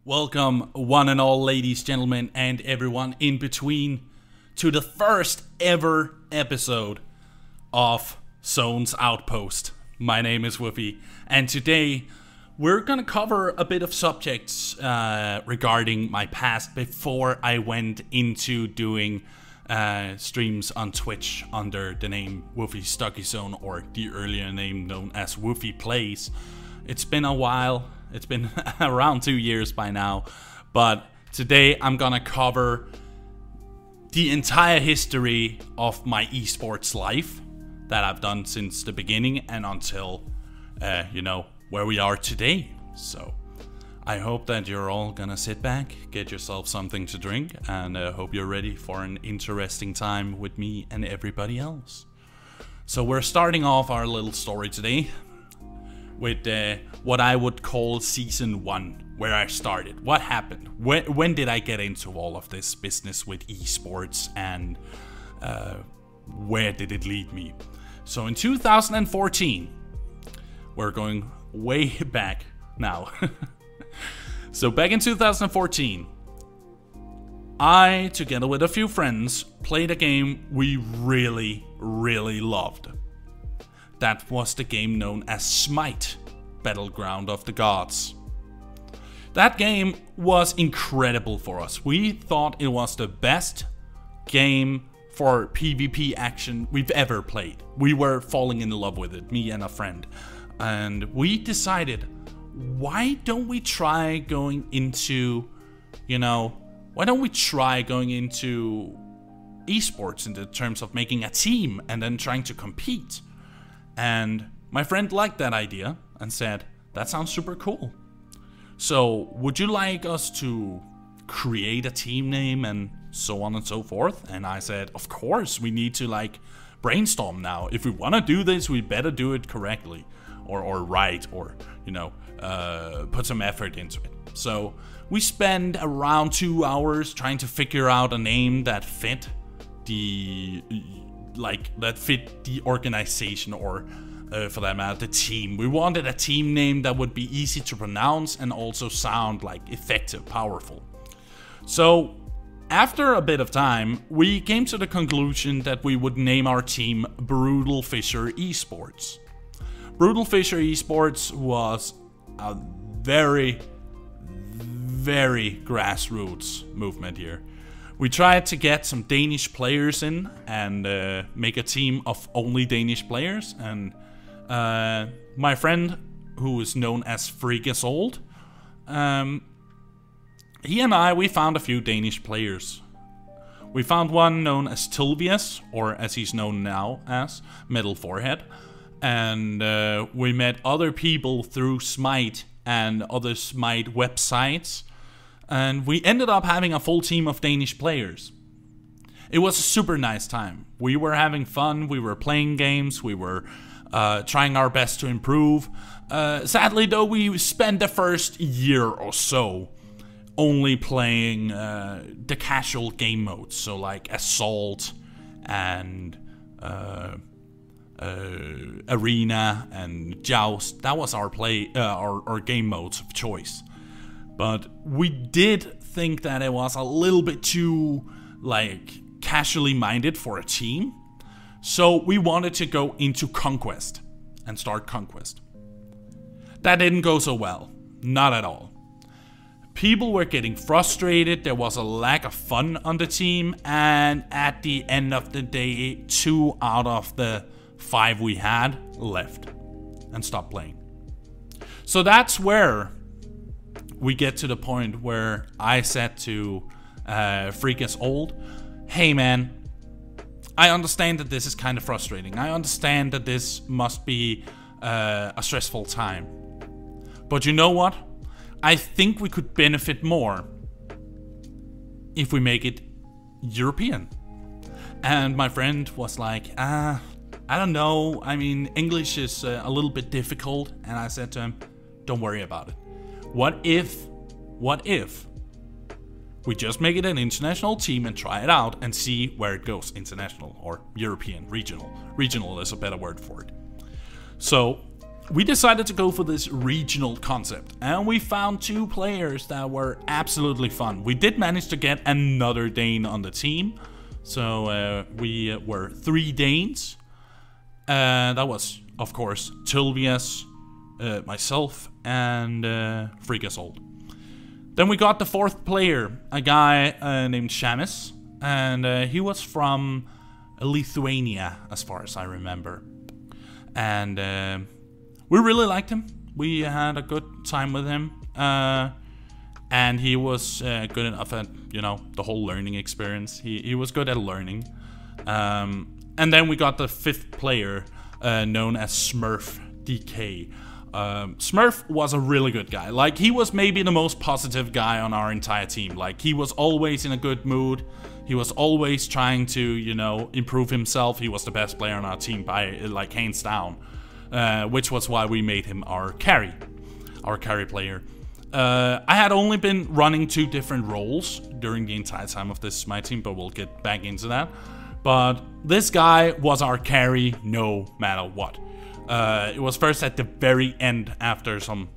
Welcome, one and all, ladies, gentlemen, and everyone in between, to the first ever episode of Zone's Outpost. My name is Woofie, and today we're gonna cover a bit of subjects regarding my past before I went into doing streams on Twitch under the name Woofie's Duggie Zone, or the earlier name known as Woofie Plays. It's been a while. It's been around 2 years by now, but today I'm gonna cover the entire history of my esports life that I've done since the beginning and until, where we are today. So I hope that you're all gonna sit back, get yourself something to drink, and hope you're ready for an interesting time with me and everybody else. So we're starting off our little story today with what I would call Season 1, where I started. What happened? When did I get into all of this business with esports, and where did it lead me? So in 2014, we're going way back now. So back in 2014, I, together with a few friends, played a game we really loved. That was the game known as Smite, Battleground of the Gods. That game was incredible for us. We thought it was the best game for PvP action we've ever played. We were falling in love with it, me and a friend. And we decided, why don't we try going into, esports in the terms of making a team and then trying to compete? And my friend liked that idea and said, that sounds super cool. So would you like us to create a team name and so on and so forth? And I said, of course, we need to brainstorm now. If we want to do this, we better do it correctly or right, or, put some effort into it. So we spent around 2 hours trying to figure out a name that fit the organization, or for that matter, the team. We wanted a team name that would be easy to pronounce and also sound effective, powerful. So after a bit of time, we came to the conclusion that we would name our team Brutal Fisher Esports. Brutal Fisher Esports was a very grassroots movement here. We tried to get some Danish players in and make a team of only Danish players. And my friend, who is known as Freakus Old, he and I, we found a few Danish players. We found one known as Tilvius, or as he's known now as Metal Forehead. And we met other people through Smite and other Smite websites. And we ended up having a full team of Danish players. It was a super nice time. We were having fun, we were playing games, we were trying our best to improve. Sadly though, we spent the first year or so only playing the casual game modes. So like Assault and Arena and Joust. That was our game modes of choice. But we did think that it was a little bit too, casually minded for a team. So we wanted to go into Conquest and start Conquest. That didn't go so well. Not at all. People were getting frustrated. There was a lack of fun on the team. And at the end of the day, 2 out of the 5 we had left and stopped playing. So that's where we get to the point where I said to Freakus Old, hey man, I understand that this is kind of frustrating. I understand that this must be a stressful time. But you know what? I think we could benefit more if we make it European. And my friend was like, I don't know. I mean, English is a little bit difficult. And I said to him, don't worry about it. What if we just make it an international team and try it out and see where it goes? International or European, regional. Regional is a better word for it. So we decided to go for this regional concept, and we found 2 players that were absolutely fun. We did manage to get another Dane on the team, so we were 3 Danes. That was, of course, Tulvius, myself, and Freakasold. Then we got the 4th player, a guy named Shamus, and he was from Lithuania, as far as I remember. And we really liked him. We had a good time with him. And he was good enough at, you know, the whole learning experience. He was good at learning. And then we got the 5th player, known as Smurf DK. Smurf was a really good guy. Like, he was maybe the most positive guy on our entire team. Like, he was always in a good mood. He was always trying to, you know, improve himself. He was the best player on our team by, like, hands down. Which was why we made him our carry player. I had only been running 2 different roles during the entire time of this my team, but we'll get back into that. But this guy was our carry no matter what. It was first at the very end, after some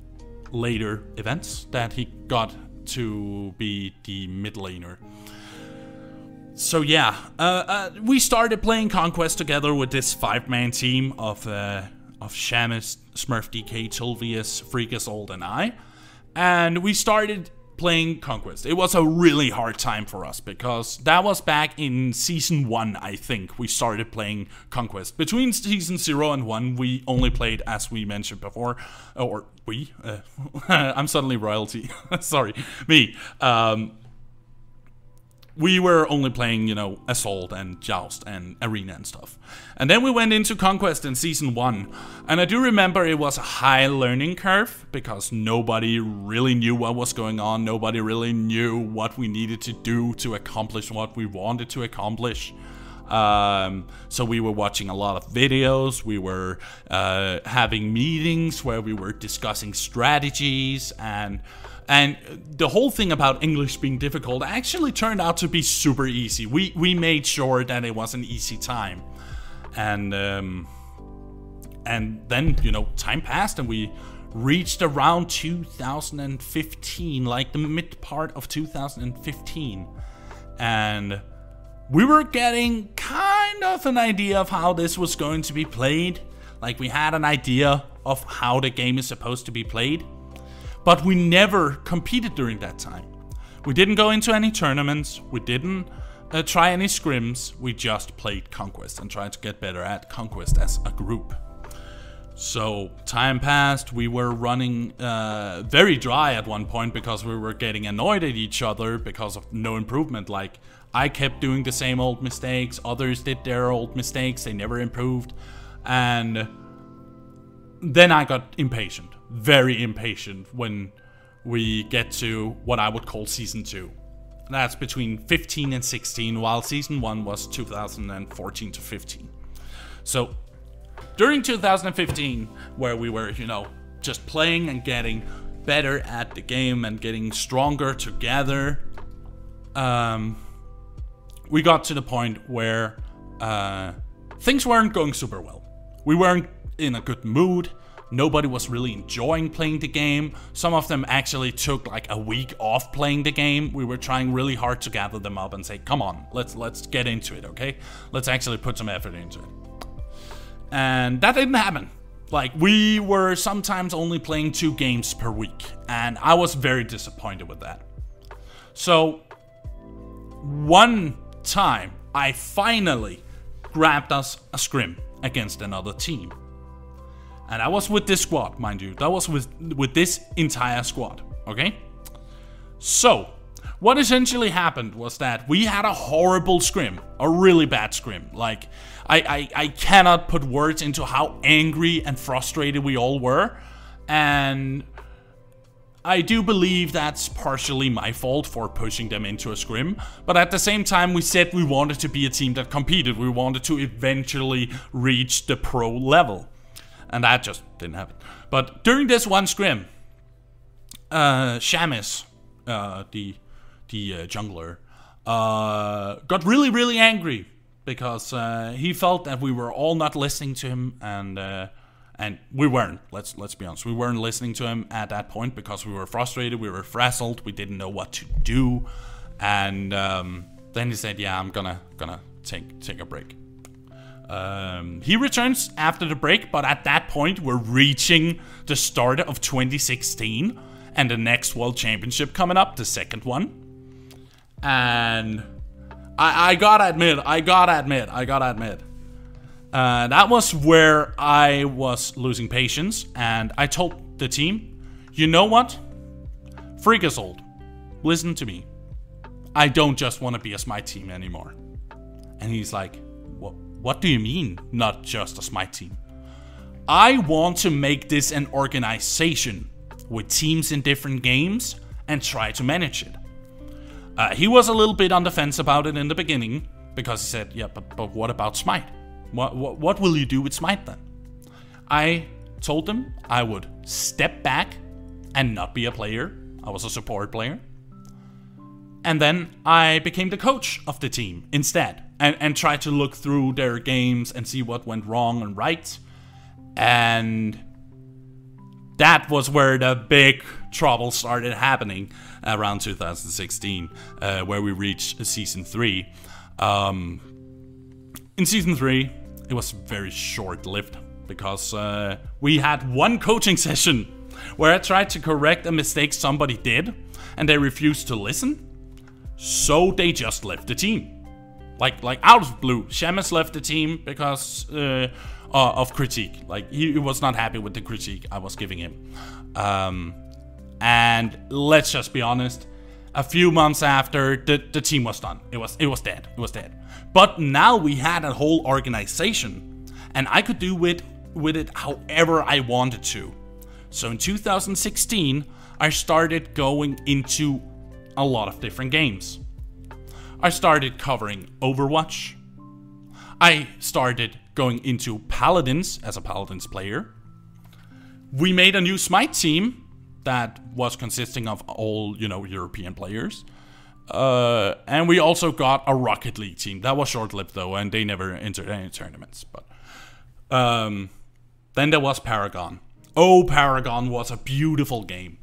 later events, that he got to be the mid laner. So yeah, we started playing Conquest together with this 5-man team of Shamus, Smurf DK, Tulvius, Freakasold, and I. And we started playing Conquest. It was a really hard time for us, because that was back in Season 1, I think, we started playing Conquest. Between Season 0 and 1, we only played, as we mentioned before, or we, I'm suddenly royalty, sorry, me. We were only playing, you know, Assault and Joust and Arena and stuff. And then we went into Conquest in Season 1. And I do remember it was a high learning curve, because nobody really knew what was going on. Nobody really knew what we needed to do to accomplish what we wanted to accomplish. So we were watching a lot of videos. We were having meetings where we were discussing strategies, and the whole thing about English being difficult actually turned out to be super easy. We made sure that it was an easy time. And then, you know, time passed, and we reached around 2015, like the mid part of 2015. And we were getting kind of an idea of how this was going to be played. Like, we had an idea of how the game is supposed to be played. But we never competed during that time. We didn't go into any tournaments. We didn't try any scrims. We just played Conquest and tried to get better at Conquest as a group. So time passed. We were running very dry at one point, because we were getting annoyed at each other because of no improvement. Like, I kept doing the same old mistakes. Others did their old mistakes. They never improved. And then I got impatient. Very impatient when we get to what I would call Season 2. That's between 15 and 16, while Season 1 was 2014 to 15. So during 2015, where we were, you know, just playing and getting better at the game and getting stronger together, we got to the point where things weren't going super well. We weren't in a good mood. Nobody was really enjoying playing the game. Some of them actually took like a week off playing the game. We were trying really hard to gather them up and say, come on, let's get into it, okay? Let's actually put some effort into it. And that didn't happen. Like, we were sometimes only playing 2 games per week, and I was very disappointed with that. So one time I finally grabbed us a scrim against another team. And I was with this squad, mind you. That was with this entire squad, okay? So, what essentially happened was that we had a horrible scrim. A really bad scrim. Like, I cannot put words into how angry and frustrated we all were. And I do believe that's partially my fault for pushing them into a scrim. But at the same time, we said we wanted to be a team that competed. We wanted to eventually reach the pro level. And that just didn't happen. But during this one scrim, Shamus, the jungler, got really, really angry, because he felt that we were all not listening to him, and And we weren't. Let's be honest. We weren't listening to him at that point because we were frustrated. We were frazzled. We didn't know what to do. And then he said, "Yeah, I'm gonna take a break." He returns after the break, but at that point we're reaching the start of 2016 and the next World Championship coming up, the second one. And I gotta admit, that was where I was losing patience, and I told the team, "You know what? Freakazold, listen to me. I don't just want to be a Smite team anymore." And he's like, "What do you mean, not just a Smite team?" "I want to make this an organization with teams in different games and try to manage it." He was a little bit on the fence about it in the beginning because he said, "Yeah, but what about Smite? What will you do with Smite then?" I told him I would step back and not be a player. I was a support player. And then I became the coach of the team instead and tried to look through their games and see what went wrong and right. And that was where the big trouble started happening around 2016, where we reached Season 3. In Season 3, it was very short-lived because we had one coaching session where I tried to correct a mistake somebody did and they refused to listen. So they just left the team. Like out of the blue. Shamus left the team because of critique. Like he was not happy with the critique I was giving him. And let's just be honest, a few months after, the team was done. It was dead. It was dead. But now we had a whole organization, and I could do with it however I wanted to. So in 2016, I started going into a lot of different games. I started covering Overwatch. I started going into Paladins as a Paladins player. We made a new Smite team that was consisting of all, European players. And we also got a Rocket League team. That was short-lived though, and they never entered any tournaments. But then there was Paragon. Oh, Paragon was a beautiful game.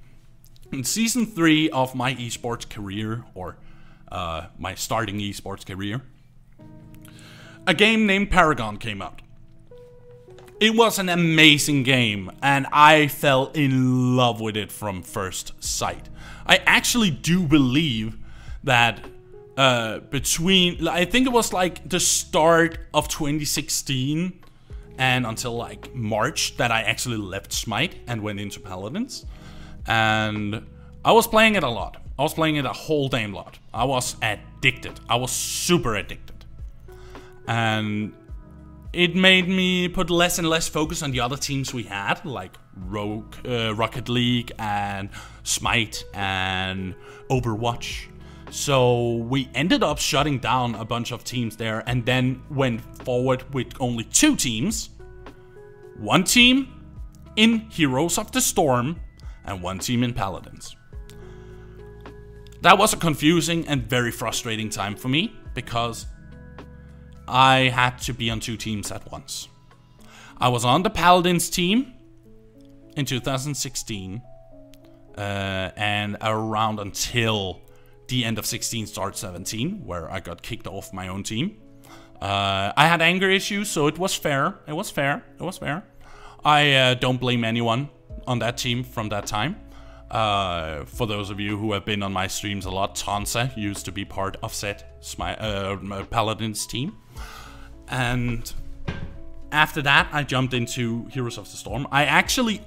In Season 3 of my esports career, or my starting esports career, a game named Paragon came out. It was an amazing game, and I fell in love with it from first sight. I actually do believe that I think it was like the start of 2016 and until like March that I actually left Smite and went into Paladins. And I was playing it a lot. I was playing it a whole damn lot. I was addicted. I was super addicted. And it made me put less and less focus on the other teams we had, like Rocket League and Smite and Overwatch. So we ended up shutting down a bunch of teams there and then went forward with only 2 teams. One team in Heroes of the Storm and one team in Paladins. That was a confusing and very frustrating time for me because I had to be on 2 teams at once. I was on the Paladins team in 2016 and around until the end of 16, start 17, where I got kicked off my own team. I had anger issues, so it was fair. It was fair. I don't blame anyone on that team from that time. For those of you who have been on my streams a lot, Tansa used to be part of said Paladins team. And after that, I jumped into Heroes of the Storm. I actually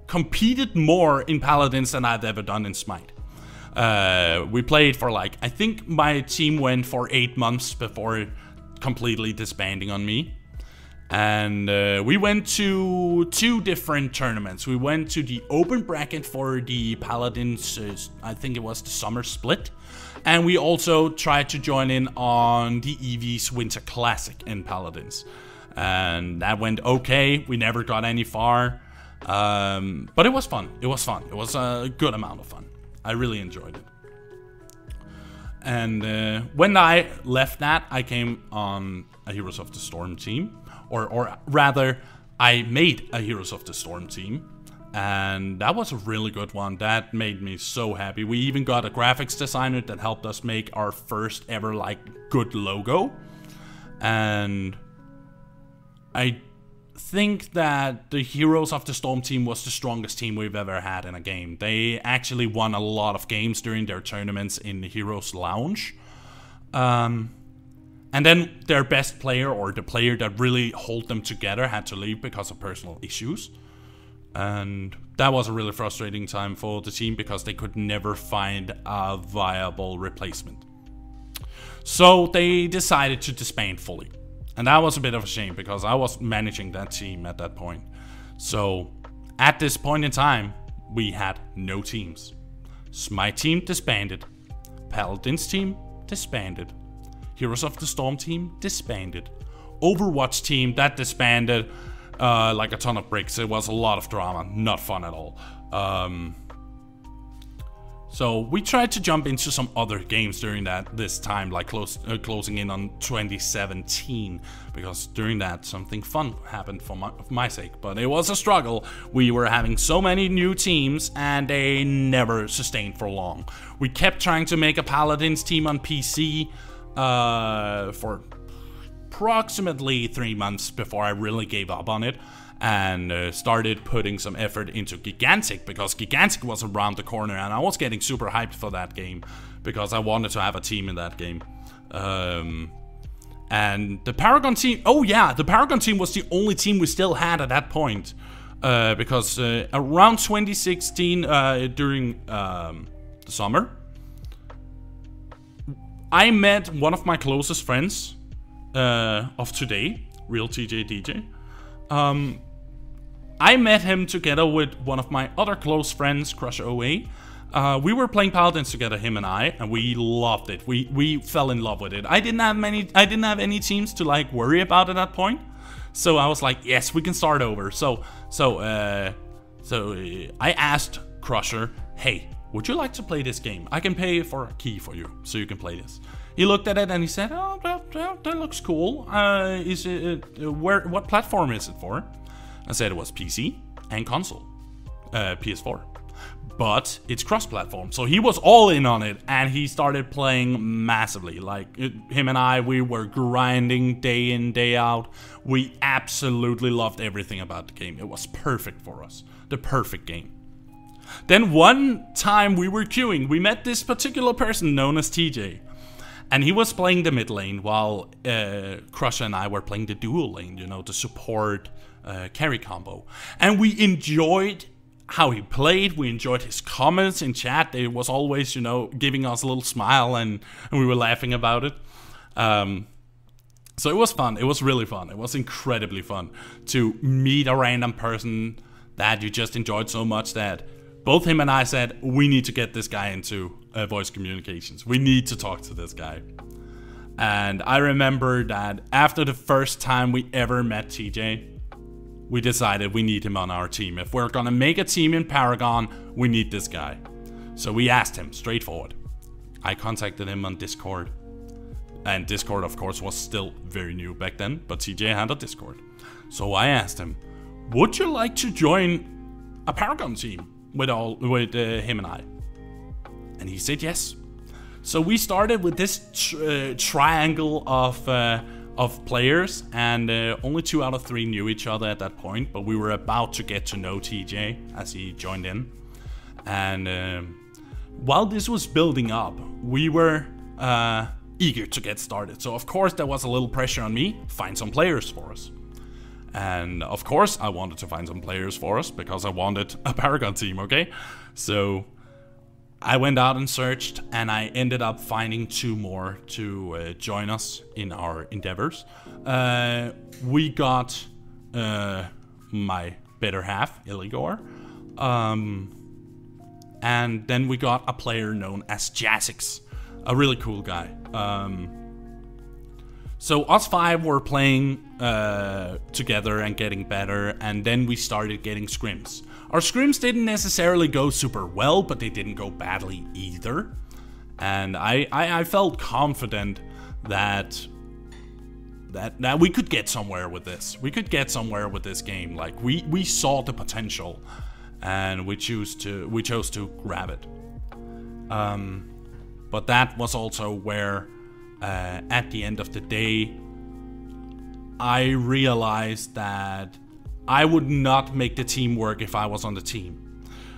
competed more in Paladins than I've ever done in Smite. We played for I think my team went for 8 months before completely disbanding on me. And we went to 2 different tournaments. We went to the open bracket for the Paladins, I think it was the summer split. And we also tried to join in on the EV's Winter Classic in Paladins. And that went okay. We never got any far. But it was fun. It was fun. It was a good amount of fun. I really enjoyed it. And when I left that, I came on a Heroes of the Storm team. Or rather, I made a Heroes of the Storm team, and that was a really good one. That made me so happy. We even got a graphics designer that helped us make our first ever like good logo. And I think that the Heroes of the Storm team was the strongest team we've ever had in a game. They actually won a lot of games during their tournaments in the Heroes Lounge. And then their best player, or the player that really held them together, had to leave because of personal issues. And that was a really frustrating time for the team because they could never find a viable replacement. So they decided to disband fully. And that was a bit of a shame because I was managing that team at that point. So at this point in time, we had no teams. So my team disbanded. Paladins team disbanded. Heroes of the Storm team disbanded. Overwatch team, that disbanded like a ton of bricks. It was a lot of drama, not fun at all. So we tried to jump into some other games during this time, like closing in on 2017, because during that something fun happened for my sake. But it was a struggle. We were having so many new teams and they never sustained for long. We kept trying to make a Paladins team on PC for approximately 3 months before I really gave up on it and started putting some effort into Gigantic, because Gigantic was around the corner and I was getting super hyped for that game because I wanted to have a team in that game. And the Paragon team, oh yeah, the Paragon team was the only team we still had at that point, because around 2016 during the summer, I met one of my closest friends of today, Real TJ DJ. I met him together with one of my other close friends, Crusher OA. We were playing Paladins together, him and I, and we loved it. We fell in love with it. I didn't have any teams to like worry about at that point, so I was like, yes, we can start over. So I asked Crusher, hey, would you like to play this game? I can pay for a key for you, so you can play this. He looked at it and he said, oh, that looks cool. What platform is it for? I said it was PC and console, PS4. But it's cross-platform, so he was all in on it, and he started playing massively. Like, him and I, we were grinding day in, day out. We absolutely loved everything about the game. It was perfect for us. The perfect game. Then one time we were queuing, we met this particular person known as TJ. And he was playing the mid lane while Crusher and I were playing the dual lane, you know, the support carry combo. And we enjoyed how he played, we enjoyed his comments in chat. It was always, you know, giving us a little smile and we were laughing about it. So it was fun, it was really fun. It was incredibly fun to meet a random person that you just enjoyed so much that both him and I said, we need to get this guy into voice communications. We need to talk to this guy. And I remember that after the first time we ever met TJ, we decided we need him on our team. If we're gonna make a team in Paragon, we need this guy. So we asked him, straightforward. I contacted him on Discord. And Discord, of course, was still very new back then, but TJ had a Discord. So I asked him, would you like to join a Paragon team with him and I? And he said yes. So we started with this triangle of players, and only 2 out of 3 knew each other at that point, but we were about to get to know TJ as he joined in. And while this was building up, we were eager to get started. So of course there was a little pressure on me, find some players for us. And of course I wanted to find some players for us because I wanted a Paragon team, okay? So I went out and searched, and I ended up finding 2 more to join us in our endeavors. We got my better half, Illigor, and then we got a player known as Jazzix, a really cool guy. So us 5 were playing together and getting better, and then we started getting scrims. Our scrims didn't necessarily go super well, but they didn't go badly either. And I felt confident that that we could get somewhere with this. We could get somewhere with this game. Like we saw the potential, and we chose to grab it. But that was also where, at the end of the day, I realized that I would not make the team work if I was on the team.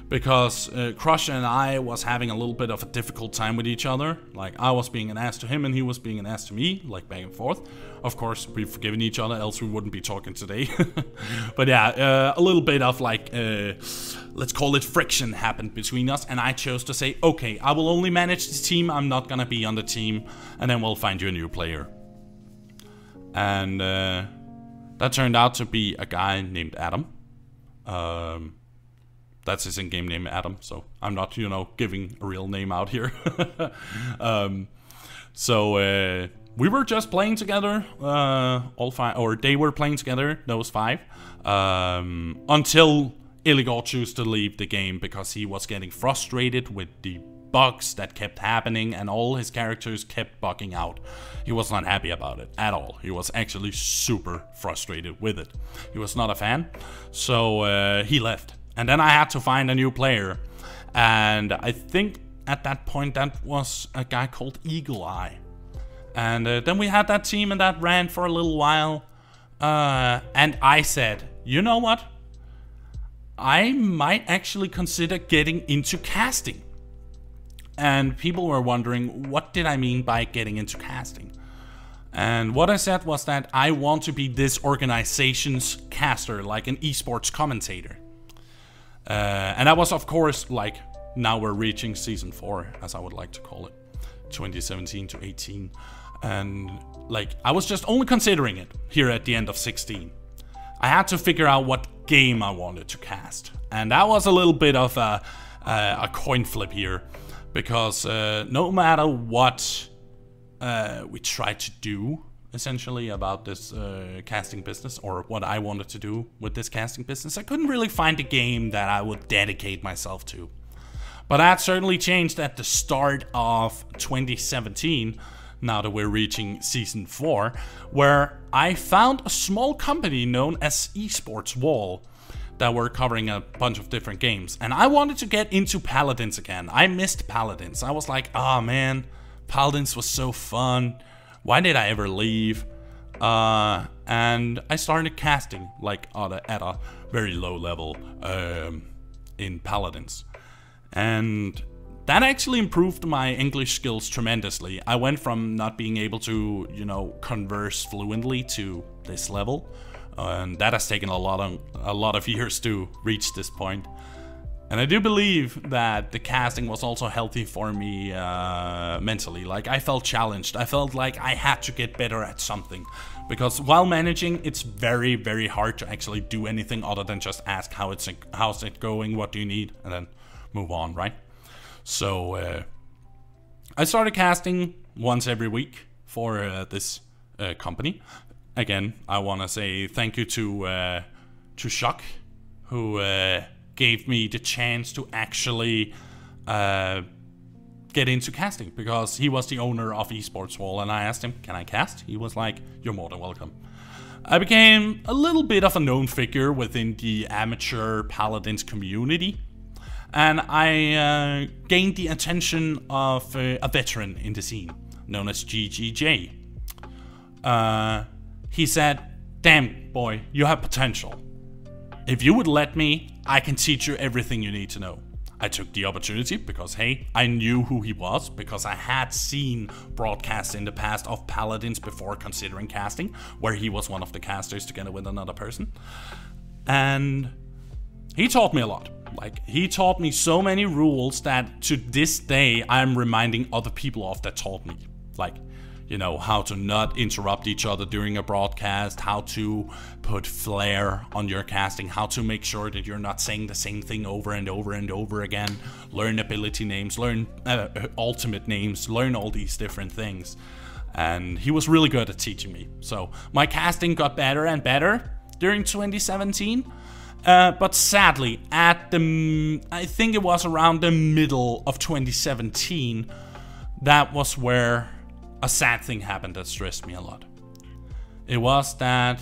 Because Crush and I was having a little bit of a difficult time with each other. Like, I was being an ass to him and he was being an ass to me, like back and forth. Of course, we've forgiven each other, else we wouldn't be talking today. But yeah, a little bit of like, let's call it friction happened between us. And I chose to say, okay, I will only manage the team, I'm not gonna be on the team. And then we'll find you a new player. And that turned out to be a guy named Adam. That's his in-game name, Adam, so I'm not, giving a real name out here. So we were just playing together, all five, or they were playing together, those five, until Illigor chose to leave the game because he was getting frustrated with the bugs that kept happening and all his characters kept bugging out. He was not happy about it at all. He was actually super frustrated with it. He was not a fan, so he left. And then I had to find a new player. And I think at that point that was a guy called Eagle Eye. And then we had that team and that ran for a little while. And I said, you know what? I might actually consider getting into casting. And people were wondering, what did I mean by getting into casting? And what I said was that I want to be this organization's caster, like an esports commentator. And that was, of course, like, now we're reaching season 4, as I would like to call it, 2017 to 18. And, like, I was just only considering it here at the end of 16. I had to figure out what game I wanted to cast. And that was a little bit of a coin flip here. Because no matter what we tried to do, essentially, about this casting business, or what I wanted to do with this casting business, I couldn't really find a game that I would dedicate myself to. But that certainly changed at the start of 2017, now that we're reaching season 4, where I found a small company known as Esports Wall that were covering a bunch of different games. And I wanted to get into Paladins again. I missed Paladins. I was like, oh man, Paladins was so fun. Why did I ever leave? And I started casting, like, at a very low level in Paladins. And that actually improved my English skills tremendously. I went from not being able to, converse fluently to this level. And that has taken a lot of years to reach this point. And I do believe that the casting was also healthy for me mentally. Like, I felt challenged. I felt like I had to get better at something. Because while managing, it's very, very hard to actually do anything other than just ask how's it going, what do you need, and then move on, right? So I started casting once every week for this company. Again, I want to say thank you to Shock, who gave me the chance to actually get into casting, because he was the owner of Esports Wall, and I asked him, can I cast? He was like, you're more than welcome. I became a little bit of a known figure within the amateur Paladins community, and I gained the attention of a veteran in the scene, known as GGJ. He said, damn boy, you have potential. If you would let me, I can teach you everything you need to know. I took the opportunity because, hey, I knew who he was, because I had seen broadcasts in the past of Paladins before considering casting, where he was one of the casters together with another person. And he taught me a lot. Like, he taught me so many rules that to this day I'm reminding other people of that taught me. Like, how to not interrupt each other during a broadcast, how to put flair on your casting, how to make sure that you're not saying the same thing over and over and over again, learn ability names, learn ultimate names, learn all these different things. And he was really good at teaching me. So my casting got better and better during 2017. But sadly, I think it was around the middle of 2017, that was where a sad thing happened that stressed me a lot. It was that,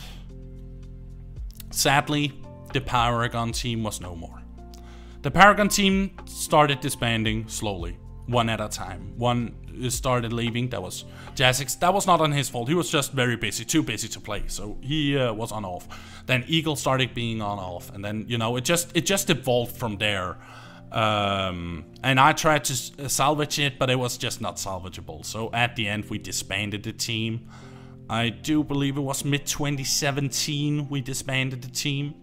sadly, the Paragon team was no more. The Paragon team started disbanding slowly, one at a time. One started leaving, that was Jazzix. That was not on his fault, he was just very busy, too busy to play, so he was on off. Then Eagle started being on off, and then, you know, it just evolved from there. And I tried to salvage it, but it was just not salvageable. So at the end, we disbanded the team. I do believe it was mid-2017 we disbanded the team.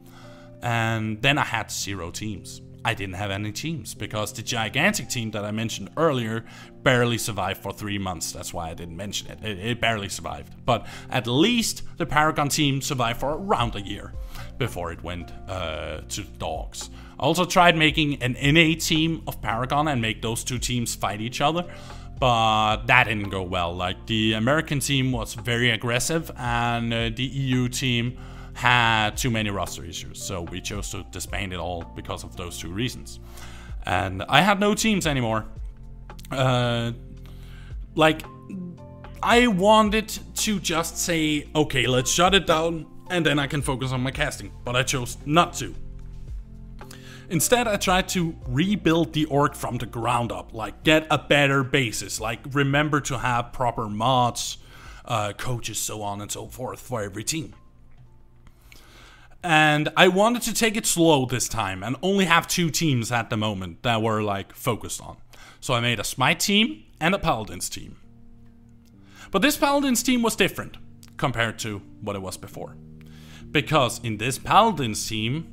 And then I had 0 teams. I didn't have any teams because the gigantic team that I mentioned earlier barely survived for 3 months. That's why I didn't mention it. It barely survived. But at least the Paragon team survived for around a year before it went to dogs. I also tried making an NA team of Paragon and make those 2 teams fight each other, but that didn't go well. Like, the American team was very aggressive and the EU team had too many roster issues, so we chose to disband it all because of those 2 reasons. And I had no teams anymore. Like, I wanted to just say, okay, let's shut it down and then I can focus on my casting, but I chose not to. Instead, I tried to rebuild the org from the ground up, like get a better basis, like remember to have proper mods, coaches, so on and so forth for every team. And I wanted to take it slow this time and only have 2 teams at the moment that were like focused on. So I made a Smite team and a Paladins team. But this Paladins team was different compared to what it was before. Because in this Paladins team,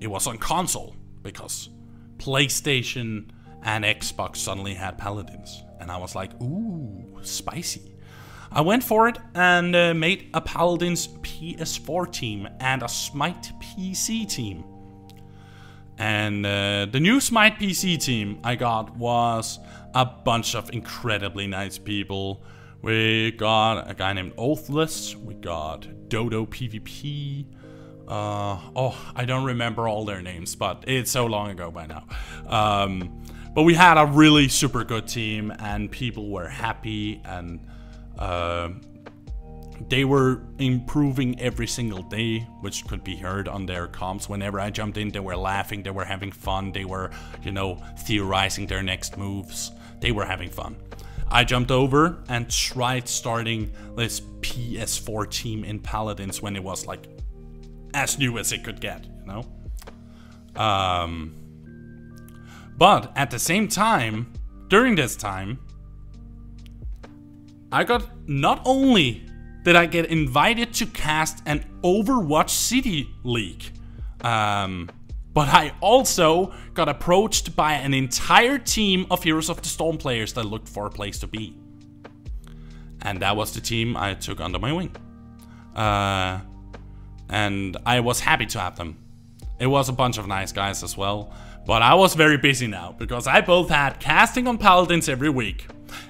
it was on console, because PlayStation and Xbox suddenly had Paladins. And I was like, ooh, spicy. I went for it and made a Paladins PS4 team and a Smite PC team. And the new Smite PC team I got was a bunch of incredibly nice people. We got a guy named Oathless, we got Dodo PvP, I don't remember all their names, but it's so long ago by now. But we had a really super good team and people were happy and they were improving every single day, which could be heard on their comps. Whenever I jumped in, they were laughing, they were having fun, they were, you know, theorizing their next moves. They were having fun. I jumped over and tried starting this PS4 team in Paladins when it was like as new as it could get, you know? But at the same time, during this time, I got, not only did I get invited to cast an Overwatch City League, but I also got approached by an entire team of Heroes of the Storm players that looked for a place to be. And that was the team I took under my wing. And I was happy to have them. It was a bunch of nice guys as well. But I was very busy now, because I both had casting on Paladins every week.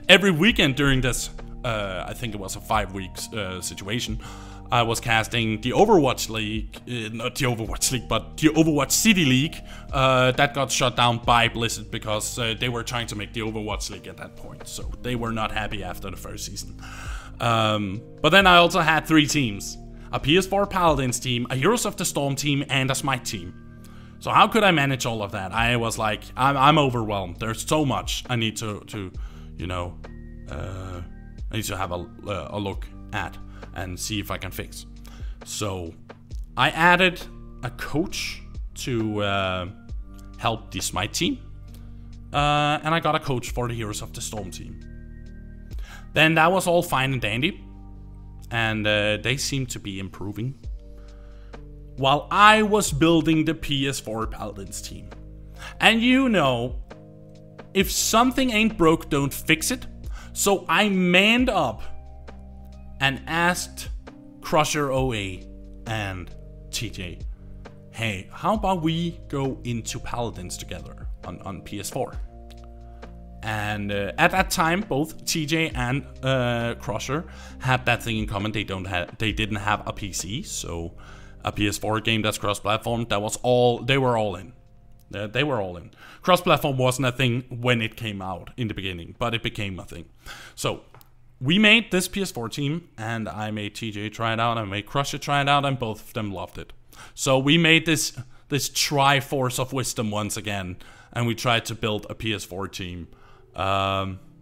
Every weekend during this, I think it was a 5 weeks situation, I was casting the Overwatch League, not the Overwatch League, but the Overwatch City League, that got shut down by Blizzard because they were trying to make the Overwatch League at that point, so they were not happy after the first season. But then I also had 3 teams, a PS4 Paladins team, a Heroes of the Storm team, and a Smite team. So how could I manage all of that? I was like, I'm overwhelmed, there's so much I need to you know, I need to have a look at and see if I can fix. So I added a coach to help the Smite team, and I got a coach for the Heroes of the Storm team. Then that was all fine and dandy, and they seemed to be improving while I was building the PS4 Paladins team. And you know, if something ain't broke, don't fix it. So I manned up and asked Crusher OA and TJ, hey, how about we go into Paladins together on PS4? And at that time, both TJ and Crusher had that thing in common. They didn't have a PC, so a PS4 game that's cross-platform. That was all. They were all in. They were all in. Cross-platform wasn't a thing when it came out in the beginning, but it became a thing. So we made this PS4 team, and I made TJ try it out, I made Crusher try it out, and both of them loved it. So we made this Triforce of Wisdom once again, and we tried to build a PS4 team.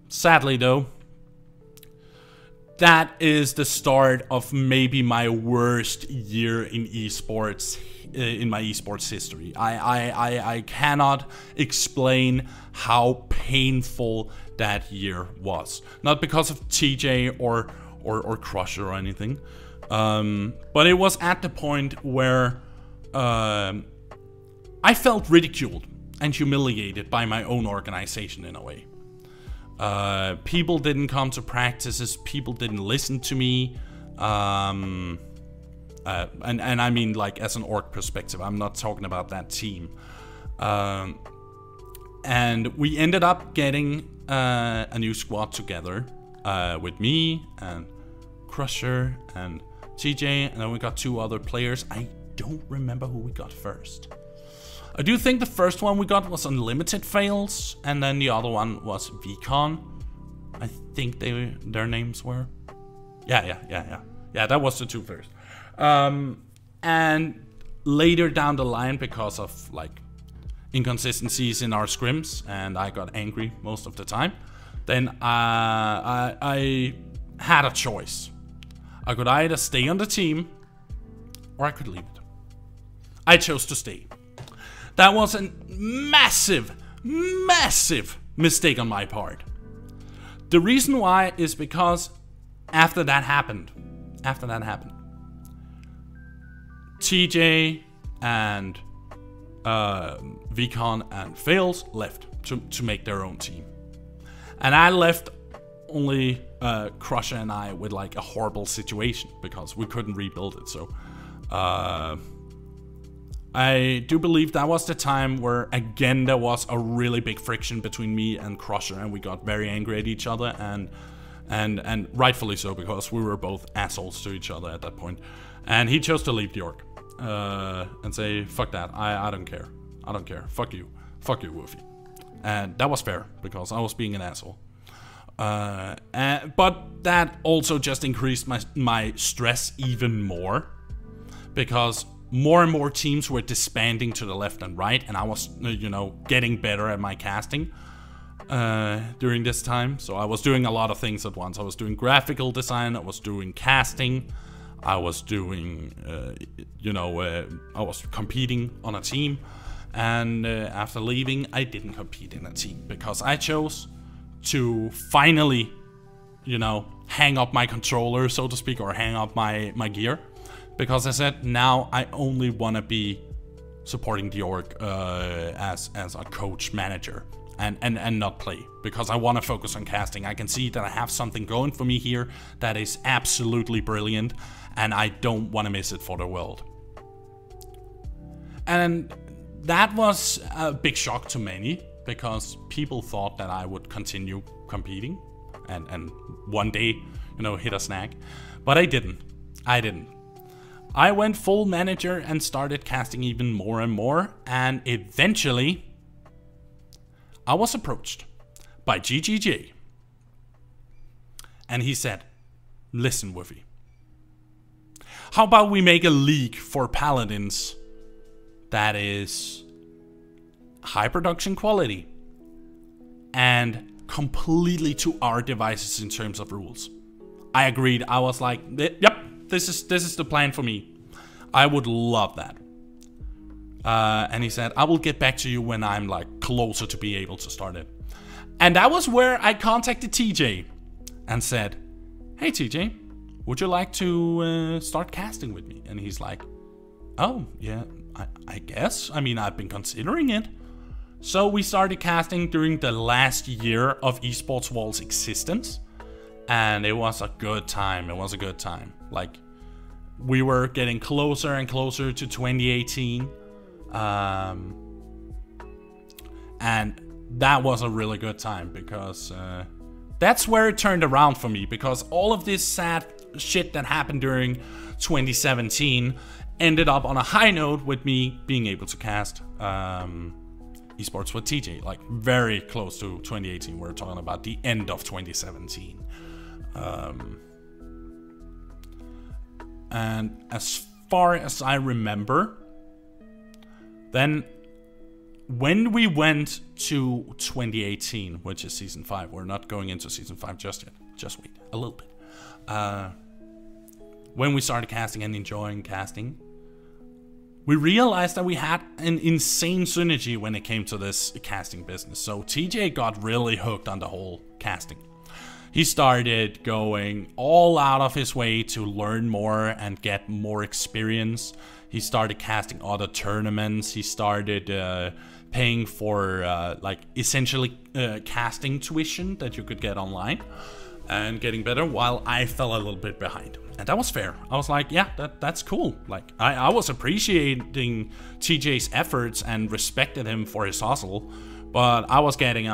Sadly though, that is the start of maybe my worst year in esports, in my esports history. I cannot explain how painful that year was. Not because of TJ or Crusher or anything, but it was at the point where I felt ridiculed and humiliated by my own organization in a way. People didn't come to practices, people didn't listen to me, and I mean like as an org perspective, I'm not talking about that team. And we ended up getting a new squad together, with me and Crusher and TJ, and then we got 2 other players. I don't remember who we got first. I do think the first one we got was Unlimited Fails, and then the other one was VCon. I think their names were. Yeah, that was the 2 first. And later down the line, because of like inconsistencies in our scrims, and I got angry most of the time, then I had a choice. I could either stay on the team, or I could leave it. I chose to stay. That was a massive mistake on my part. The reason why is because after that happened, TJ and VCon and Fails left to make their own team. And I left only Crusher and I with like a horrible situation because we couldn't rebuild it. So I do believe that was the time where, again, there was a really big friction between me and Crusher, and we got very angry at each other, and rightfully so, because we were both assholes to each other at that point. And he chose to leave the org and say, fuck that, I don't care. I don't care. Fuck you, Woofie. And that was fair, because I was being an asshole. But that also just increased my stress even more, because more and more teams were disbanding to the left and right, and I was, getting better at my casting during this time. So I was doing a lot of things at once. I was doing graphical design, I was doing casting, I was doing, I was competing on a team. And after leaving, I didn't compete in a team because I chose to finally, hang up my controller, so to speak, or hang up my gear. Because I said, now I only want to be supporting the org as a coach manager and not play. Because I want to focus on casting. I can see that I have something going for me here that is absolutely brilliant, and I don't want to miss it for the world. And that was a big shock to many, because people thought that I would continue competing and one day, hit a snag. But I didn't. I went full manager and started casting even more and more, and eventually I was approached by WuffieGG. And he said, listen, Woofie, how about we make a league for paladins that is high production quality and completely to our devices in terms of rules? I agreed. I was like, yep, this is the plan for me. I would love that. And he said, I will get back to you when I'm like closer to be able to start it. And that was where I contacted TJ and said, hey TJ, would you like to start casting with me? And he's like, oh yeah, I guess. I mean, I've been considering it. So we started casting during the last year of Esports Wall's existence. And it was a good time. Like, we were getting closer and closer to 2018. And that was a really good time, because that's where it turned around for me. Because all of this sad shit that happened during 2017 ended up on a high note with me being able to cast Esports with TJ. Like, very close to 2018. We're talking about the end of 2017. And as far as I remember, then when we went to 2018, which is season 5, we're not going into season 5 just yet. Just wait a little bit. When we started casting and enjoying casting, we realized that we had an insane synergy when it came to this casting business. So TJ got really hooked on the whole casting. He started going all out of his way to learn more and get more experience. He started casting other tournaments. He started paying for like essentially casting tuition that you could get online and getting better, while I fell a little bit behind. And that was fair. I was like, yeah, that's cool. Like I was appreciating TJ's efforts and respected him for his hustle. But I was getting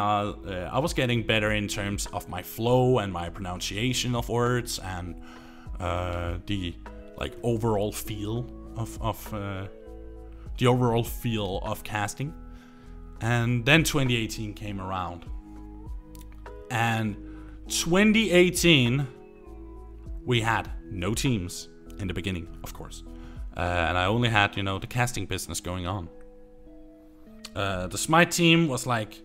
better in terms of my flow and my pronunciation of words and the like overall feel of casting. And then 2018 came around, and 2018 we had no teams in the beginning, of course, and I only had the casting business going on. The Smite team was like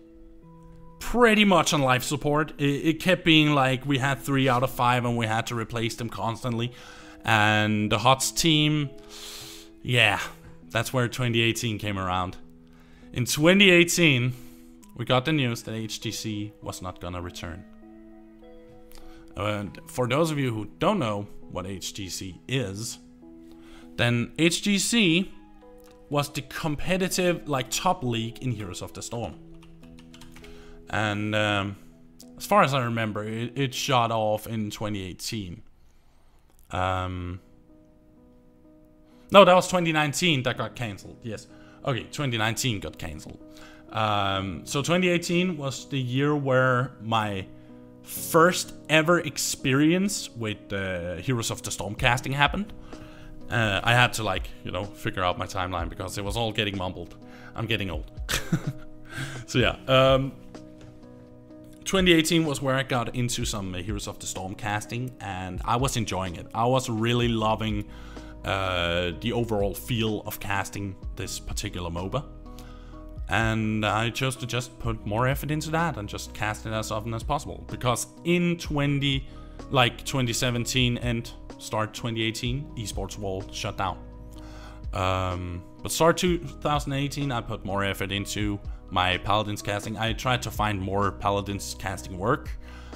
pretty much on life support. It kept being like we had 3 out of 5 and we had to replace them constantly. And the HOTS team, yeah, that's where 2018 came around. In 2018, we got the news that HGC was not gonna return. And for those of you who don't know what HGC is, then HGC was the competitive like top league in Heroes of the Storm. And as far as I remember, it shot off in 2018. No, that was 2019 that got cancelled. Yes. Okay, 2019 got cancelled. So 2018 was the year where my first ever experience with Heroes of the Storm casting happened. I had to figure out my timeline because it was all getting mumbled. I'm getting old. So yeah, 2018 was where I got into some Heroes of the Storm casting, and I was enjoying it. I was really loving the overall feel of casting this particular MOBA. And I chose to just put more effort into that and just cast it as often as possible. Because in 2017 and start 2018, esports world shut down. But start 2018, I put more effort into my Paladins casting. I tried to find more Paladins casting work,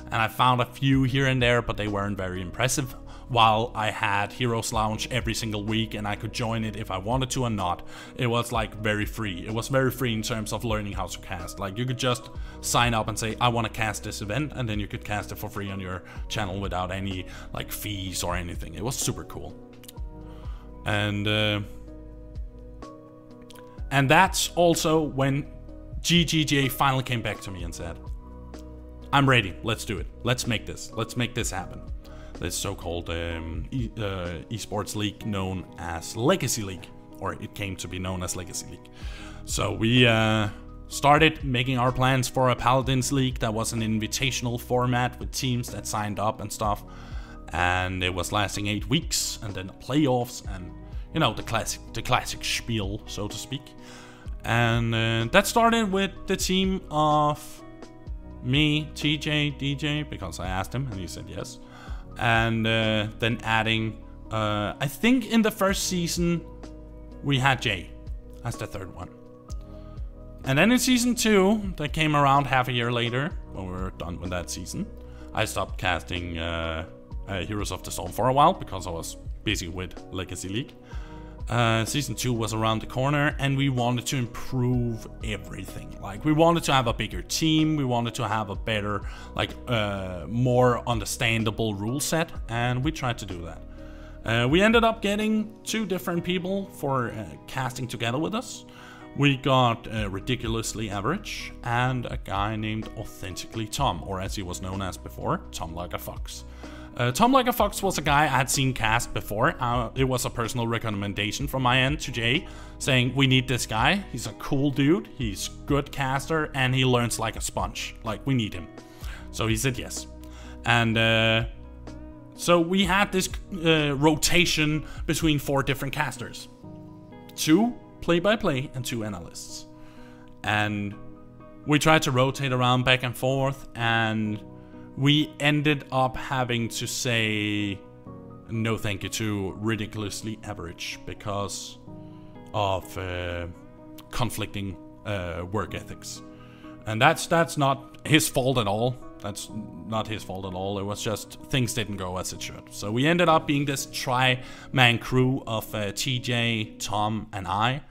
and I found a few here and there, but they weren't very impressive. While I had Heroes Lounge every single week and I could join it if I wanted to or not. It was like very free. It was very free in terms of learning how to cast. Like you could just sign up and say, I want to cast this event, and then you could cast it for free on your channel without any like fees or anything. It was super cool. And that's also when GGJ finally came back to me and said, I'm ready, let's do it. Let's make this happen. This so-called esports league known as Legacy League, or it came to be known as Legacy League. So we started making our plans for a Paladins League that was an invitational format with teams that signed up and stuff, and it was lasting 8 weeks, and then playoffs, and the classic spiel, so to speak. And that started with the team of me, TJ, DJ, because I asked him and he said yes. And then adding, I think in the first season, we had Jay as the third one. And then in season 2, that came around half a year later, when we were done with that season, I stopped casting Heroes of the Storm for a while, because I was busy with Legacy League. Season 2 was around the corner, and we wanted to improve everything. Like, we wanted to have a bigger team, we wanted to have a better, more understandable rule set, and we tried to do that. We ended up getting 2 different people for casting together with us. We got Ridiculously Average, and a guy named Authentically Tom, or as he was known as before, Tom Like a Fox. Tom Like a Fox was a guy I had seen cast before. It was a personal recommendation from my end to Jay, saying, we need this guy. He's a cool dude, he's good caster, and he learns like a sponge. Like, we need him. So he said yes. And So we had this rotation between 4 different casters. 2 play-by-play and 2 analysts. And we tried to rotate around back and forth, and we ended up having to say no thank you to ridiculously average because of conflicting work ethics. And that's not his fault at all. That's not his fault at all. It was just things didn't go as it should. So we ended up being this tri-man crew of TJ, Tom, and I.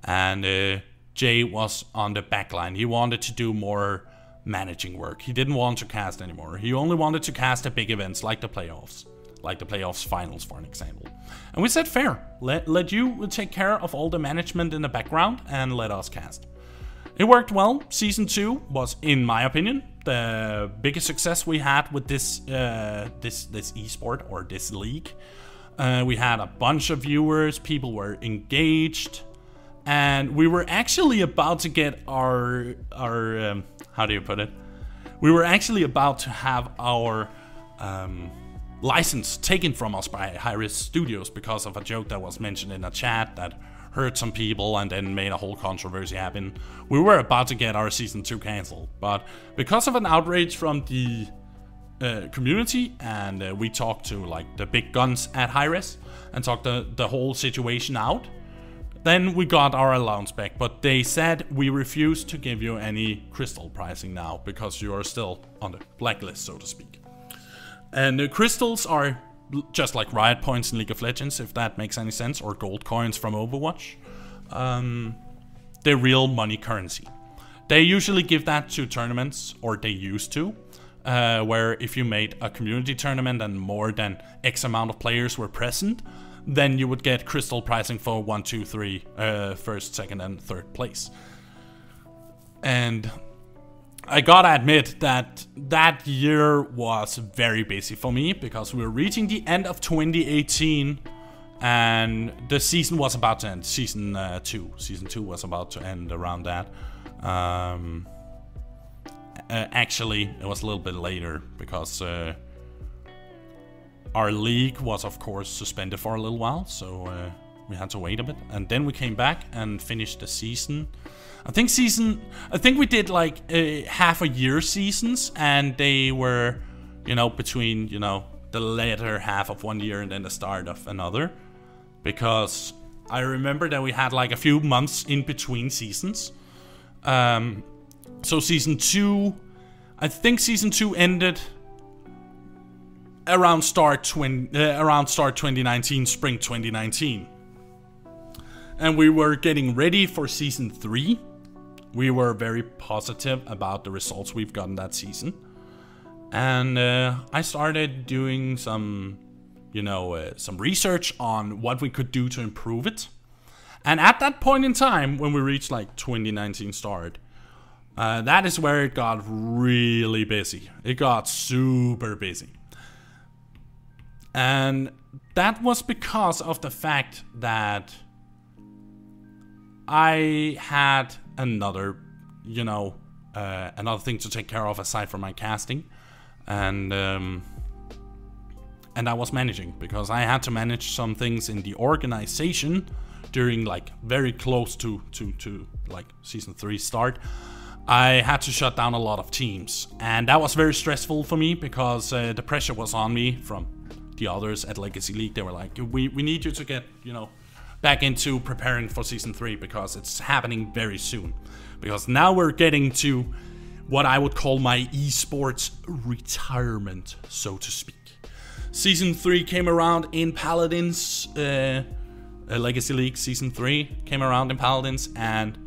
And Jay was on the back line. He wanted to do more managing work. He didn't want to cast anymore. He only wanted to cast at big events like the playoffs. Like the playoffs finals, for an example. And we said, fair. Let you take care of all the management in the background and let us cast. It worked well. Season 2 was, in my opinion, the biggest success we had with this esport or this league. We had a bunch of viewers. People were engaged. And we were actually about to get our how do you put it? We were actually about to have our license taken from us by High-Risk Studios because of a joke that was mentioned in a chat that hurt some people and then made a whole controversy happen. We were about to get our season 2 cancelled, but because of an outrage from the community, and we talked to like the big guns at High-Risk and talked the whole situation out, then we got our allowance back. But they said we refuse to give you any crystal pricing now because you are still on the blacklist, so to speak. And the crystals are just like riot points in League of Legends, if that makes any sense, or gold coins from Overwatch. They're real money currency. They usually give that to tournaments, or they used to, where if you made a community tournament and more than X amount of players were present, then you would get crystal pricing for 1, 2, 3, first, second, and third place. And I gotta admit that that year was very busy for me because we were reaching the end of 2018 and the season was about to end. Season 2 was about to end around that. Actually, it was a little bit later because our league was, of course, suspended for a little while, so we had to wait a bit. And then we came back and finished the season. I think we did like half a year seasons, and they were, between, the latter half of one year and then the start of another. Because I remember that we had like a few months in between seasons. So season 2, I think season 2 ended around start 2019, spring 2019. And we were getting ready for season 3. We were very positive about the results we've gotten that season. And I started doing some, some research on what we could do to improve it. And at that point in time, when we reached like 2019 start, that is where it got really busy. It got super busy. And that was because of the fact that I had another thing to take care of aside from my casting, and I was managing because I had to manage some things in the organization during like very close to like season 3 start. I had to shut down a lot of teams, and that was very stressful for me because the pressure was on me from the others at Legacy League. They were like, we need you to get back into preparing for season 3 because it's happening very soon. Because now we're getting to what I would call my esports retirement, so to speak. Season 3 came around in Paladins, Legacy League Season 3 came around in Paladins, and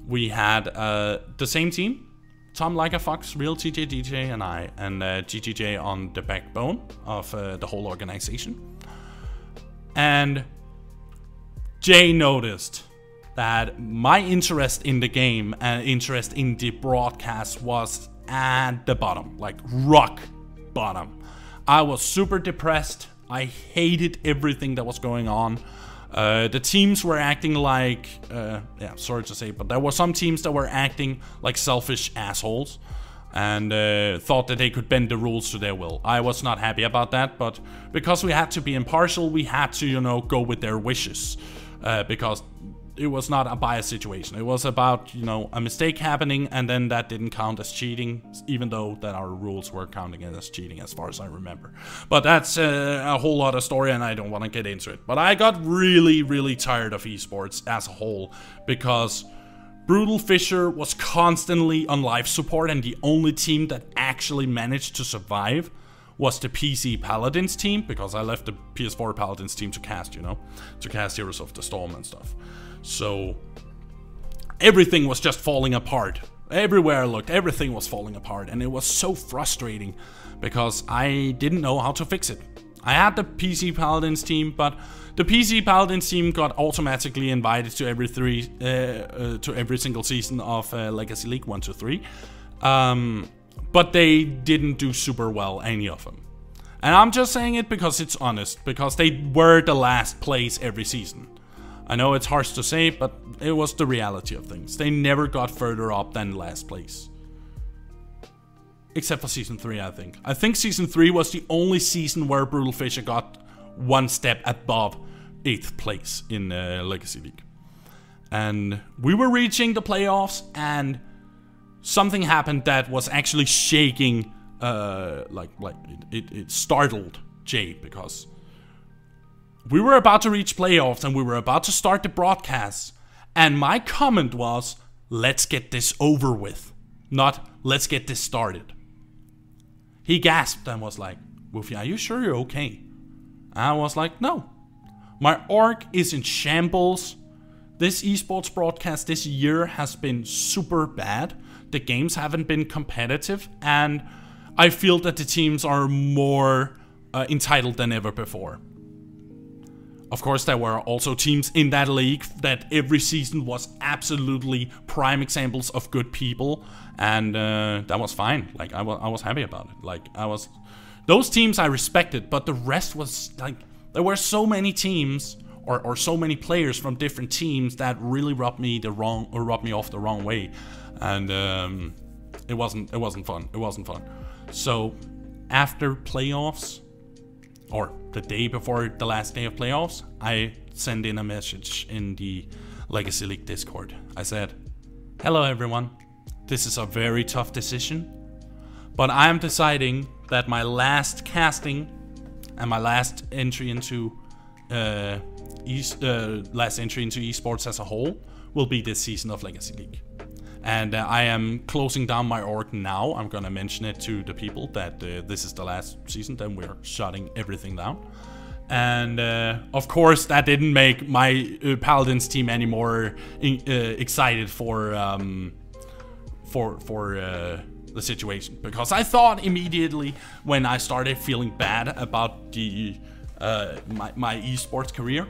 we had the same team, Tom Like a Fox, Real TJ DJ, and I, and GGJ on the backbone of the whole organization. And Jay noticed that my interest in the game and interest in the broadcast was at the bottom, like rock bottom. I was super depressed. I hated everything that was going on. The teams were acting like, sorry to say, but there were some teams that were acting like selfish assholes. and thought that they could bend the rules to their will. I was not happy about that, but because we had to be impartial, we had to, you know, go with their wishes, because it was not a biased situation. It was about, you know, a mistake happening, and then that didn't count as cheating, even though that our rules were counting it as cheating as far as I remember. But that's a whole other story, and I don't want to get into it. But I got really, really tired of esports as a whole, because Brutal Fisher was constantly on life support, and the only team that actually managed to survive was the PC Paladins team, because I left the PS4 Paladins team to cast, you know, to cast Heroes of the Storm and stuff. So everything was just falling apart. Everywhere I looked, everything was falling apart, and it was so frustrating because I didn't know how to fix it. I had the PC Paladins team, but the PC Paladins team got automatically invited to every single season of Legacy League 1 to 3. But they didn't do super well, any of them. And I'm just saying it because it's honest, because they were the last place every season. I know it's harsh to say, but it was the reality of things. They never got further up than last place. Except for Season 3, I think. I think Season 3 was the only season where Brutal Fisher got one step above 8th place in Legacy League. And we were reaching the playoffs, and something happened that was actually shaking, it startled Jay, because we were about to reach playoffs and we were about to start the broadcast, and my comment was, let's get this over with, not let's get this started. He gasped and was like, Woofie, are you sure you're okay? I was like, no. My org is in shambles. This esports broadcast this year has been super bad. The games haven't been competitive, and I feel that the teams are more entitled than ever before. Of course, there were also teams in that league that every season was absolutely prime examples of good people, and that was fine. Like, I was happy about it. Like, those teams I respected, but the rest was like, there were so many teams or so many players from different teams that really rubbed me off the wrong way, and it wasn't fun. It wasn't fun. So after playoffs, or the day before the last day of playoffs, I sent in a message in the Legacy League Discord. I said, hello everyone, this is a very tough decision, but I am deciding that my last casting and my last entry into esports as a whole will be this season of Legacy League. And I am closing down my org now. I'm gonna mention it to the people that this is the last season, then we're shutting everything down. And of course, that didn't make my Paladins team any more excited for the situation, because I thought immediately when I started feeling bad about the my esports career,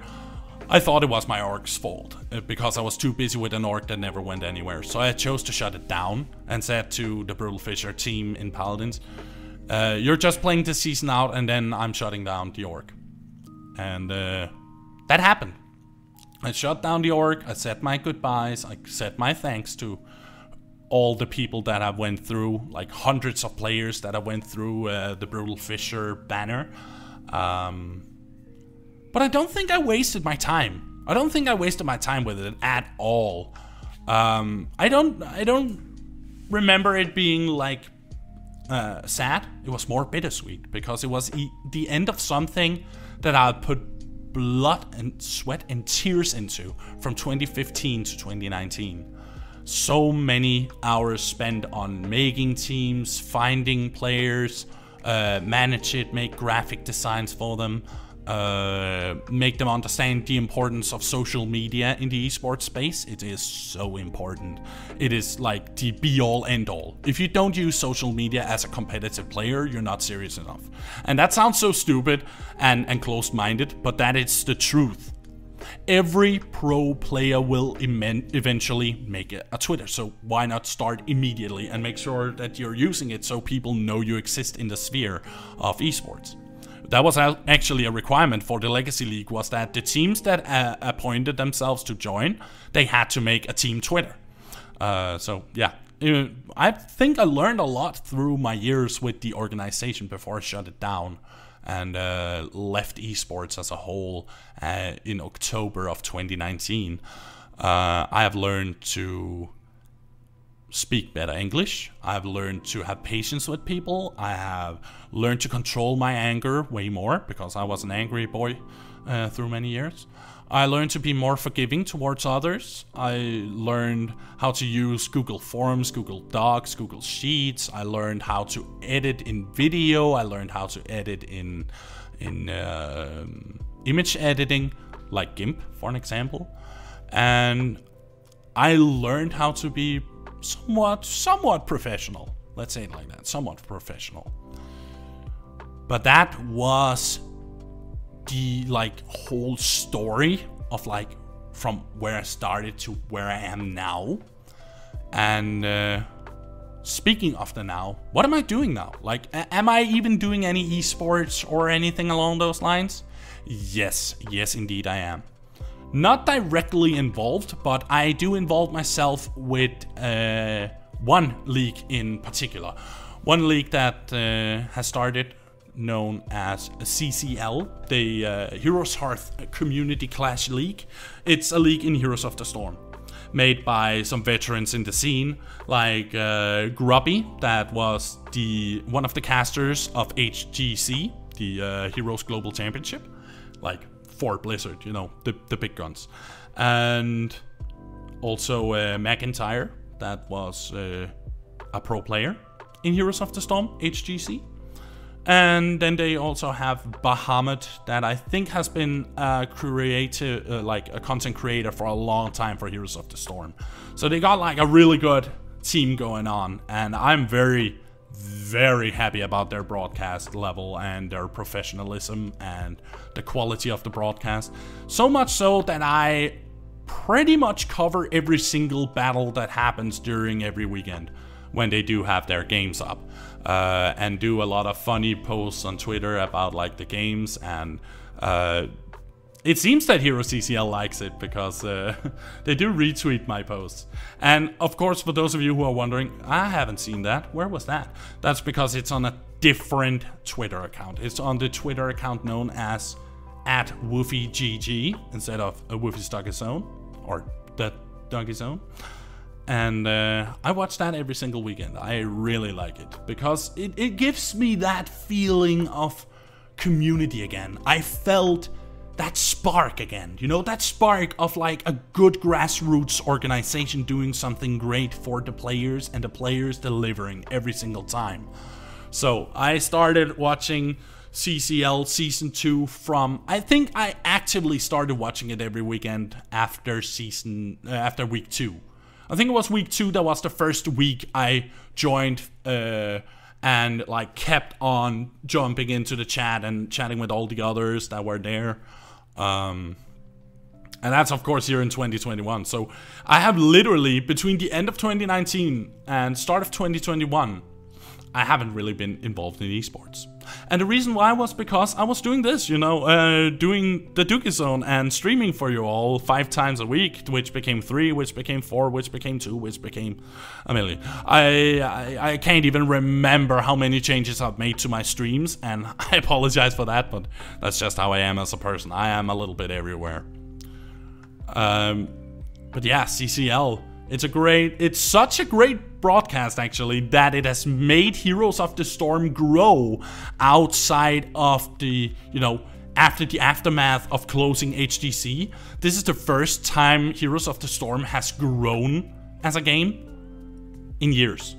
I thought it was my org's fault, because I was too busy with an org that never went anywhere. So I chose to shut it down and said to the Brutal Fisher team in Paladins, you're just playing this season out, and then I'm shutting down the org. And that happened. I shut down the org, I said my goodbyes, I said my thanks to all the people that I went through, like hundreds of players that I went through the Brutal Fisher banner. But I don't think I wasted my time. I don't think I wasted my time with it at all. I don't remember it being like sad. It was more bittersweet, because it was the end of something that I put blood and sweat and tears into from 2015 to 2019. So many hours spent on making teams, finding players, manage it, make graphic designs for them, make them understand the importance of social media in the esports space. It is so important. It is like the be-all end-all. If you don't use social media as a competitive player, you're not serious enough. And that sounds so stupid and closed-minded, but that is the truth. Every pro player will eventually make a Twitter, so why not start immediately and make sure that you're using it so people know you exist in the sphere of esports. That was actually a requirement for the Legacy League, was that the teams that appointed themselves to join, they had to make a team Twitter. So yeah, I think I learned a lot through my years with the organization before I shut it down and left esports as a whole in October of 2019. I have learned to speak better English. I've learned to have patience with people. I have learned to control my anger way more because I was an angry boy through many years. I learned to be more forgiving towards others. I learned how to use Google Forms, Google Docs, Google Sheets. I learned how to edit in video. I learned how to edit in image editing, like GIMP, for an example. And I learned how to be somewhat professional. Let's say it like that, somewhat professional. But that was the whole story of from where I started to where I am now. And speaking of the now, what am I doing now? Am I even doing any esports or anything along those lines? Yes indeed I am. Not directly involved, but I do involve myself with one league in particular. One league that has started, known as CCL, the Heroes Hearth Community Clash League. It's a league in Heroes of the Storm, made by some veterans in the scene, like Grubby, that was one of the casters of HGC, the Heroes Global Championship, for Blizzard, the big guns. And also McIntyre, that was a pro player in Heroes of the Storm, HGC. And then they also have Bahamut, that I think has been a content creator for a long time for Heroes of the Storm. So they got a really good team going on, and I'm very, very happy about their broadcast level and their professionalism and the quality of the broadcast. So much so that I pretty much cover every single battle that happens during every weekend when they do have their games up. And do a lot of funny posts on Twitter about the games, and it seems that Hero CCL likes it because they do retweet my posts. And of course, for those of you who are wondering, I haven't seen that. Where was that? That's because it's on a different Twitter account. It's on the Twitter account known as @WuffieGG instead of WuffieGG or TheDuggieZone. And I watch that every single weekend. I really like it because it gives me that feeling of community again. I felt that spark again, that spark of a good grassroots organization doing something great for the players and the players delivering every single time. So I started watching CCL Season 2 from, I think I actively started watching it every weekend after week 2. I think it was week 2 that was the first week I joined and kept on jumping into the chat and chatting with all the others that were there. And that's of course here in 2021. So I have literally, between the end of 2019 and start of 2021, I haven't really been involved in esports. And the reason why was because I was doing this, doing the TheDuggieZone and streaming for you all 5 times a week, which became 3, which became 4, which became 2, which became a million. I can't even remember how many changes I've made to my streams, and I apologize for that, but that's just how I am as a person. I am a little bit everywhere. But yeah, CCL. It's such a great broadcast, actually, that it has made Heroes of the Storm grow outside of the, after the aftermath of closing HGC. This is the first time Heroes of the Storm has grown as a game in years.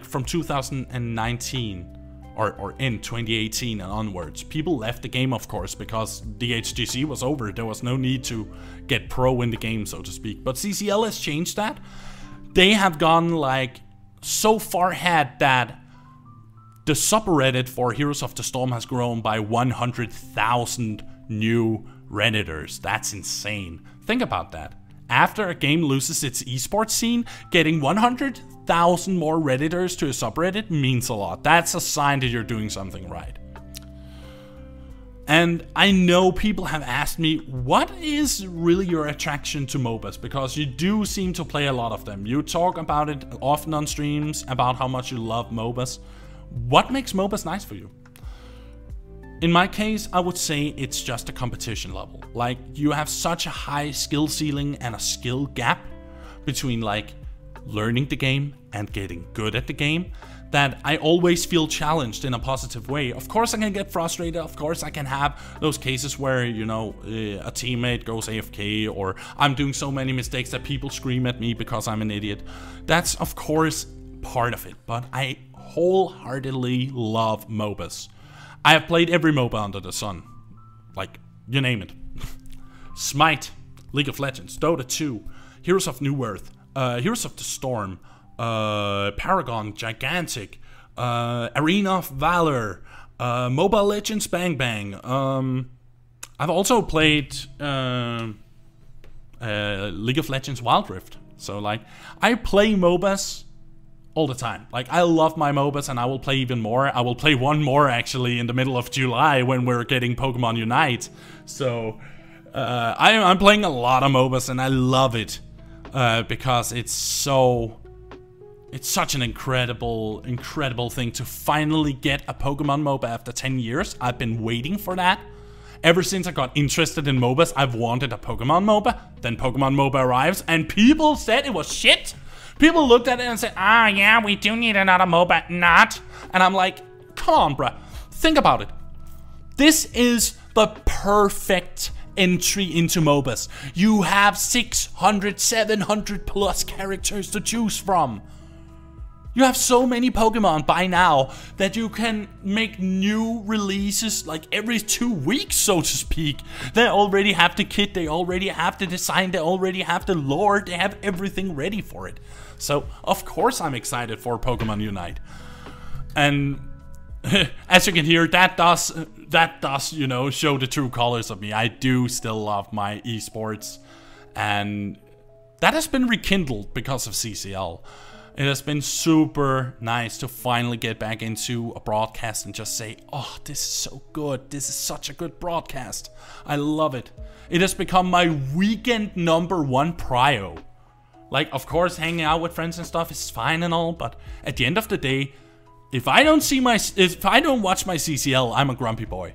From 2019 or in 2018 and onwards. People left the game, of course, because the HGC was over. There was no need to get pro in the game, so to speak. But CCL has changed that. They have gone so far ahead that the subreddit for Heroes of the Storm has grown by 100,000 new redditors. That's insane. Think about that. After a game loses its esports scene, getting 100,000 more redditors to a subreddit means a lot. That's a sign that you're doing something right. And I know people have asked me, what is really your attraction to MOBAs? Because you do seem to play a lot of them. You talk about it often on streams, about how much you love MOBAs. What makes MOBAs nice for you? In my case, I would say it's just a competition level. Like, you have such a high skill ceiling and a skill gap between like learning the game and getting good at the game, that I always feel challenged in a positive way. Of course I can get frustrated, of course I can have those cases where, you know, a teammate goes AFK, or I'm doing so many mistakes that people scream at me because I'm an idiot. That's of course part of it, but I wholeheartedly love MOBAs. I have played every MOBA under the sun, like, you name it. Smite, League of Legends, Dota 2, Heroes of New Earth, Heroes of the Storm, Paragon, Gigantic, Arena of Valor, Mobile Legends Bang Bang. I've also played League of Legends Wild Rift. So like, I play MOBAs all the time. Like, I love my MOBAs, and I will play even more. I will play one more actually in the middle of July when we're getting Pokemon Unite. So I'm playing a lot of MOBAs, and I love it because it's such an incredible thing to finally get a Pokemon MOBA after 10 years. I've been waiting for that. Ever since I got interested in MOBAs, I've wanted a Pokemon MOBA. Then Pokemon MOBA arrives, and people said it was shit. People looked at it and said, ah, yeah, we do need another MOBA. Not. And I'm like, come on, bruh. Think about it. This is the perfect entry into MOBAs. You have 600, 700 plus characters to choose from. You have so many Pokemon by now that you can make new releases like every 2 weeks, so to speak. They already have the kit, they already have the design, they already have the lore, they have everything ready for it. So, of course I'm excited for Pokemon Unite. And as you can hear, that does, you know, show the true colors of me. I do still love my esports, and that has been rekindled because of CCL. It has been super nice to finally get back into a broadcast and just say, oh, this is so good. This is such a good broadcast. I love it. It has become my weekend #1 prio. Like, of course, hanging out with friends and stuff is fine and all, but at the end of the day, if I don't watch my CCL, I'm a grumpy boy.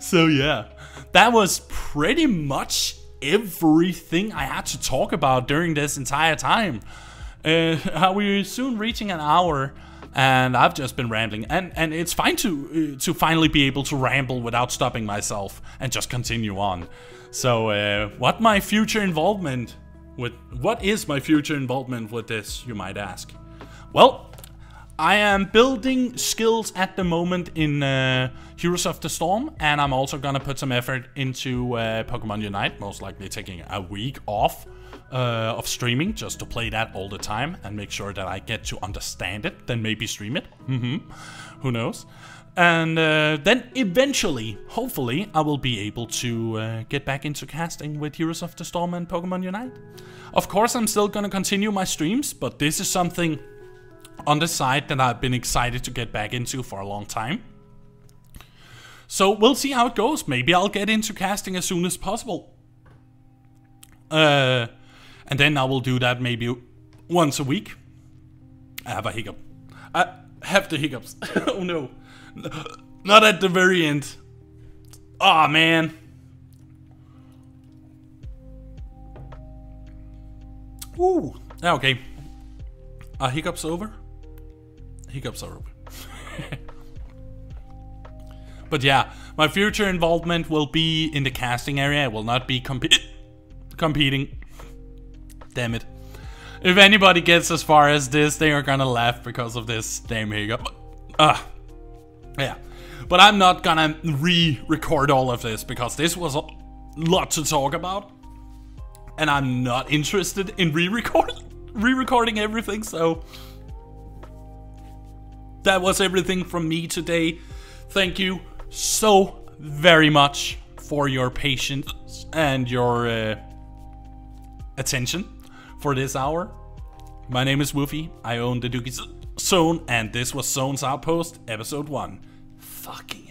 So yeah, that was pretty much everything I had to talk about during this entire time. We're soon reaching an hour, and I've just been rambling, and it's fine to finally be able to ramble without stopping myself and just continue on. So what is my future involvement with this, you might ask? Well, I am building skills at the moment in Heroes of the Storm, and I'm also gonna put some effort into Pokemon Unite, most likely taking a week off of streaming just to play that all the time and make sure that I get to understand it, then maybe stream it. Who knows? And then eventually, hopefully, I will be able to get back into casting with Heroes of the Storm and Pokemon Unite. Of course, I'm still gonna continue my streams, but this is something on the side that I've been excited to get back into for a long time. So we'll see how it goes. Maybe I'll get into casting as soon as possible. And then I will do that maybe once a week. I have a hiccup. I have the hiccups. Oh no. Not at the very end. Aw, man. Ooh. Okay. Hiccups over? Hiccups are over. But yeah, my future involvement will be in the casting area. I will not be competing. Damn it. If anybody gets as far as this, they are gonna laugh because of this damn hiccup. Yeah. But I'm not gonna re-record all of this because this was a lot to talk about. And I'm not interested in re-recording everything, so that was everything from me today. Thank you so very much for your patience and your attention for this hour. My name is Woofie. I own the Duggie Zone, and this was Zone's Outpost, episode 1. Fucking